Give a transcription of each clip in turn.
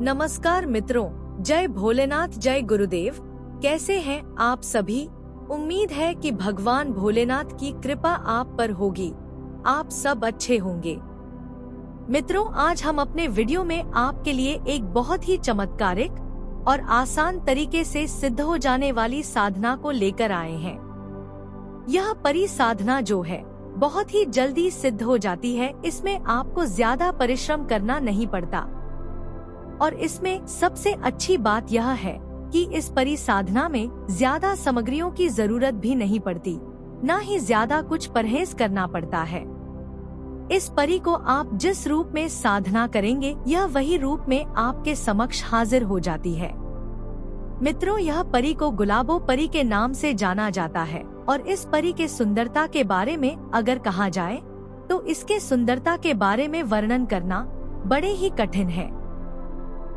नमस्कार मित्रों, जय भोलेनाथ, जय गुरुदेव। कैसे हैं आप सभी? उम्मीद है कि भगवान भोलेनाथ की कृपा आप पर होगी, आप सब अच्छे होंगे। मित्रों, आज हम अपने वीडियो में आपके लिए एक बहुत ही चमत्कारिक और आसान तरीके से सिद्ध हो जाने वाली साधना को लेकर आए हैं। यह परी साधना जो है बहुत ही जल्दी सिद्ध हो जाती है। इसमें आपको ज्यादा परिश्रम करना नहीं पड़ता और इसमें सबसे अच्छी बात यह है कि इस परी साधना में ज्यादा सामग्रियों की जरूरत भी नहीं पड़ती, ना ही ज्यादा कुछ परहेज करना पड़ता है। इस परी को आप जिस रूप में साधना करेंगे, यह वही रूप में आपके समक्ष हाजिर हो जाती है। मित्रों, यह परी को गुलाबो परी के नाम से जाना जाता है और इस परी के सुंदरता के बारे में अगर कहा जाए तो इसके सुंदरता के बारे में वर्णन करना बड़े ही कठिन है,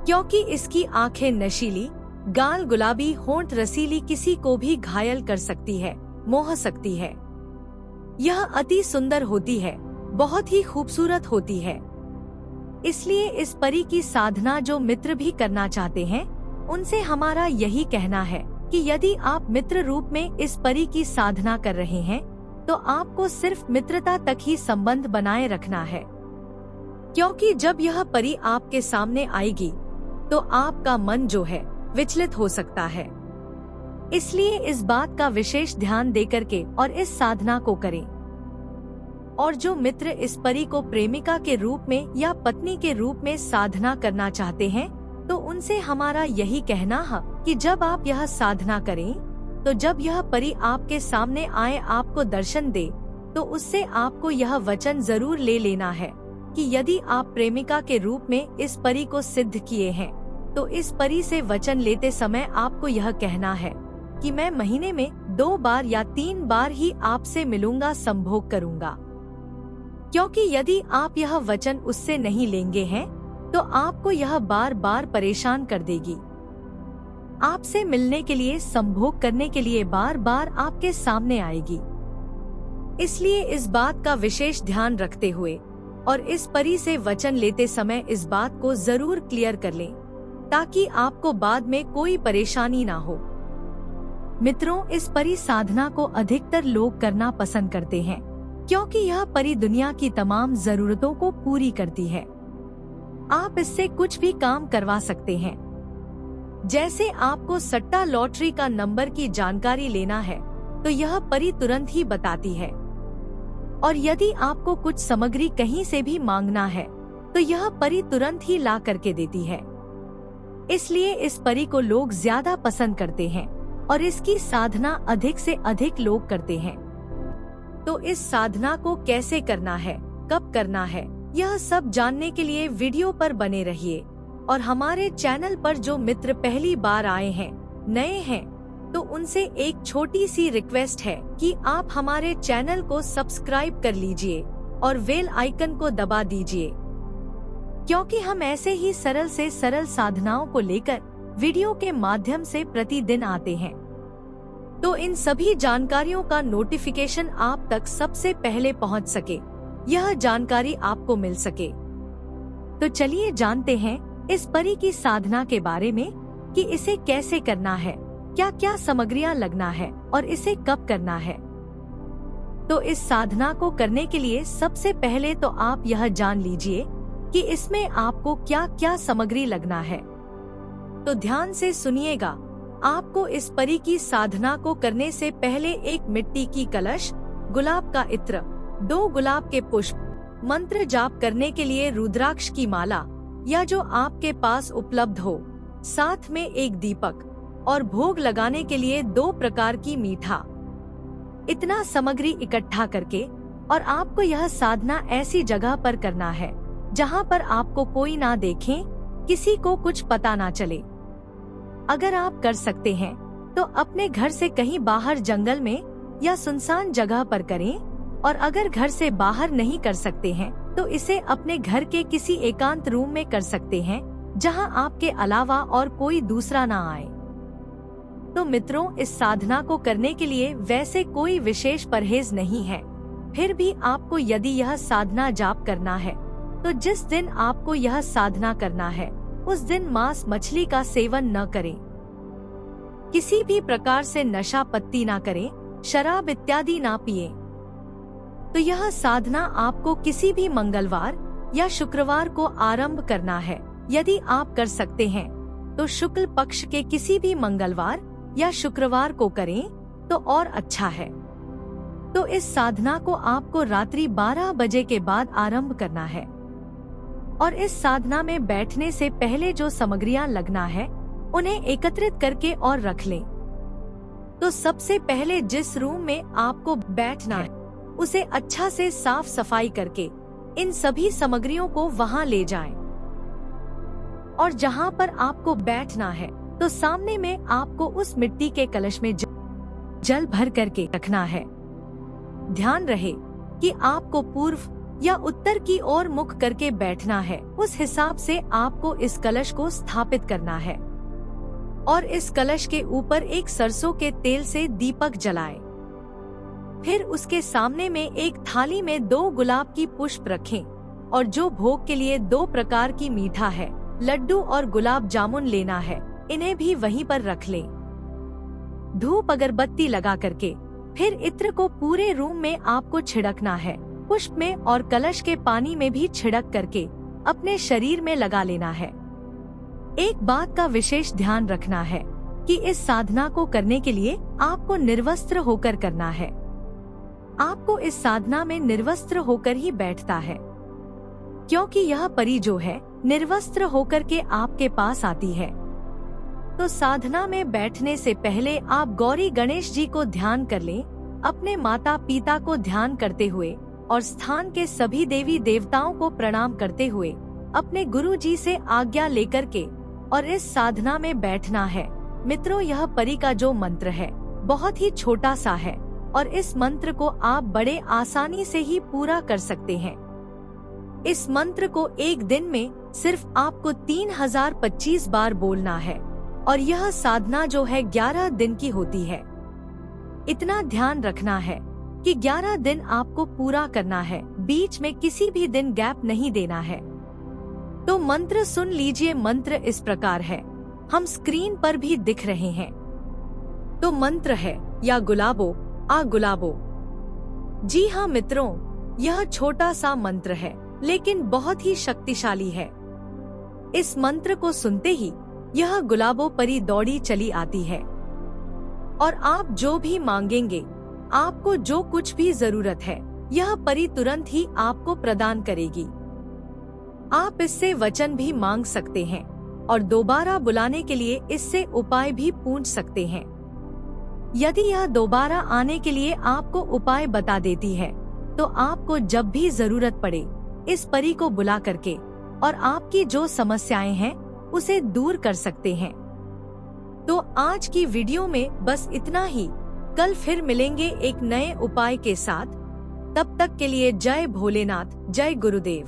क्योंकि इसकी आंखें नशीली, गाल गुलाबी, होंठ रसीली, किसी को भी घायल कर सकती है, मोह सकती है। यह अति सुंदर होती है, बहुत ही खूबसूरत होती है। इसलिए इस परी की साधना जो मित्र भी करना चाहते हैं, उनसे हमारा यही कहना है कि यदि आप मित्र रूप में इस परी की साधना कर रहे हैं तो आपको सिर्फ मित्रता तक ही संबंध बनाए रखना है, क्योंकि जब यह परी आपके सामने आएगी तो आपका मन जो है विचलित हो सकता है। इसलिए इस बात का विशेष ध्यान देकर के और इस साधना को करें। और जो मित्र इस परी को प्रेमिका के रूप में या पत्नी के रूप में साधना करना चाहते हैं, तो उनसे हमारा यही कहना है कि जब आप यह साधना करें तो जब यह परी आपके सामने आए, आपको दर्शन दे, तो उससे आपको यह वचन जरूर ले लेना है कि यदि आप प्रेमिका के रूप में इस परी को सिद्ध किए हैं तो इस परी से वचन लेते समय आपको यह कहना है कि मैं महीने में 2 बार या 3 बार ही आपसे मिलूंगा, संभोग करूंगा। क्योंकि यदि आप यह वचन उससे नहीं लेंगे हैं तो आपको यह बार बार परेशान कर देगी। आपसे मिलने के लिए, संभोग करने के लिए बार बार आपके सामने आएगी। इसलिए इस बात का विशेष ध्यान रखते हुए और इस परी से वचन लेते समय इस बात को जरूर क्लियर कर लें, ताकि आपको बाद में कोई परेशानी ना हो। मित्रों, इस परी साधना को अधिकतर लोग करना पसंद करते हैं, क्योंकि यह परी दुनिया की तमाम जरूरतों को पूरी करती है। आप इससे कुछ भी काम करवा सकते हैं। जैसे आपको सट्टा लॉटरी का नंबर की जानकारी लेना है तो यह परी तुरंत ही बताती है, और यदि आपको कुछ सामग्री कहीं से भी मांगना है तो यह परी तुरंत ही ला करके देती है। इसलिए इस परी को लोग ज्यादा पसंद करते हैं और इसकी साधना अधिक से अधिक लोग करते हैं। तो इस साधना को कैसे करना है, कब करना है, यह सब जानने के लिए वीडियो पर बने रहिए। और हमारे चैनल पर जो मित्र पहली बार आए हैं, नए हैं, तो उनसे एक छोटी सी रिक्वेस्ट है कि आप हमारे चैनल को सब्सक्राइब कर लीजिए और बेल आइकन को दबा दीजिए, क्योंकि हम ऐसे ही सरल से सरल साधनाओं को लेकर वीडियो के माध्यम से प्रतिदिन आते हैं। तो इन सभी जानकारियों का नोटिफिकेशन आप तक सबसे पहले पहुंच सके, यह जानकारी आपको मिल सके। तो चलिए जानते हैं इस परी की साधना के बारे में कि इसे कैसे करना है, क्या क्या सामग्रियां लगना है और इसे कब करना है। तो इस साधना को करने के लिए सबसे पहले तो आप यह जान लीजिए कि इसमें आपको क्या क्या सामग्री लगना है। तो ध्यान से सुनिएगा। आपको इस परी की साधना को करने से पहले एक मिट्टी की कलश, गुलाब का इत्र, 2 गुलाब के पुष्प, मंत्र जाप करने के लिए रुद्राक्ष की माला या जो आपके पास उपलब्ध हो, साथ में एक दीपक और भोग लगाने के लिए 2 प्रकार की मीठा। इतना सामग्री इकट्ठा करके और आपको यह साधना ऐसी जगह पर करना है जहां पर आपको कोई ना देखे, किसी को कुछ पता ना चले। अगर आप कर सकते हैं तो अपने घर से कहीं बाहर जंगल में या सुनसान जगह पर करें, और अगर घर से बाहर नहीं कर सकते हैं तो इसे अपने घर के किसी एकांत रूम में कर सकते हैं, जहां आपके अलावा और कोई दूसरा ना आए। तो मित्रों, इस साधना को करने के लिए वैसे कोई विशेष परहेज नहीं है, फिर भी आपको यदि यह साधना जाप करना है तो जिस दिन आपको यह साधना करना है उस दिन मांस मछली का सेवन न करें, किसी भी प्रकार से नशा पत्ती ना करें, शराब इत्यादि ना पिएं। तो यह साधना आपको किसी भी मंगलवार या शुक्रवार को आरंभ करना है। यदि आप कर सकते हैं तो शुक्ल पक्ष के किसी भी मंगलवार या शुक्रवार को करें तो और अच्छा है। तो इस साधना को आपको रात्रि 12 बजे के बाद आरंभ करना है। और इस साधना में बैठने से पहले जो सामग्रियां लगना है उन्हें एकत्रित करके और रख लें। तो सबसे पहले जिस रूम में आपको बैठना है उसे अच्छा से साफ सफाई करके इन सभी सामग्रियों को वहां ले जाएं। और जहां पर आपको बैठना है तो सामने में आपको उस मिट्टी के कलश में जल भर करके रखना है। ध्यान रहे कि आपको पूर्व या उत्तर की ओर मुख करके बैठना है। उस हिसाब से आपको इस कलश को स्थापित करना है और इस कलश के ऊपर एक सरसों के तेल से दीपक जलाएं। फिर उसके सामने में एक थाली में 2 गुलाब की पुष्प रखें और जो भोग के लिए 2 प्रकार की मीठा है, लड्डू और गुलाब जामुन लेना है, इन्हें भी वहीं पर रख लें। धूप अगरबत्ती लगा करके फिर इत्र को पूरे रूम में आपको छिड़कना है। पुष्प में और कलश के पानी में भी छिड़क करके अपने शरीर में लगा लेना है। एक बात का विशेष ध्यान रखना है कि इस साधना को करने के लिए आपको निर्वस्त्र होकर करना है। आपको इस साधना में निर्वस्त्र होकर ही बैठता है, क्योंकि यह परी जो है निर्वस्त्र होकर के आपके पास आती है। तो साधना में बैठने से पहले आप गौरी गणेश जी को ध्यान कर लें, अपने माता पिता को ध्यान करते हुए और स्थान के सभी देवी देवताओं को प्रणाम करते हुए अपने गुरु जी से आज्ञा लेकर के और इस साधना में बैठना है। मित्रों, यह परी का जो मंत्र है बहुत ही छोटा सा है और इस मंत्र को आप बड़े आसानी से ही पूरा कर सकते हैं। इस मंत्र को एक दिन में सिर्फ आपको 3025 बार बोलना है और यह साधना जो है 11 दिन की होती है। इतना ध्यान रखना है कि 11 दिन आपको पूरा करना है, बीच में किसी भी दिन गैप नहीं देना है। तो मंत्र सुन लीजिए। मंत्र इस प्रकार है, हम स्क्रीन पर भी दिख रहे हैं। तो मंत्र है, या गुलाबो आ गुलाबो। जी हाँ मित्रों, यह छोटा सा मंत्र है लेकिन बहुत ही शक्तिशाली है। इस मंत्र को सुनते ही यह गुलाबो परी दौड़ी चली आती है और आप जो भी मांगेंगे, आपको जो कुछ भी जरूरत है, यह परी तुरंत ही आपको प्रदान करेगी। आप इससे वचन भी मांग सकते हैं और दोबारा बुलाने के लिए इससे उपाय भी पूछ सकते हैं। यदि यह दोबारा आने के लिए आपको उपाय बता देती है तो आपको जब भी जरूरत पड़े इस परी को बुला करके और आपकी जो समस्याएं हैं उसे दूर कर सकते हैं। तो आज की वीडियो में बस इतना ही। कल फिर मिलेंगे एक नए उपाय के साथ। तब तक के लिए जय भोलेनाथ, जय गुरुदेव।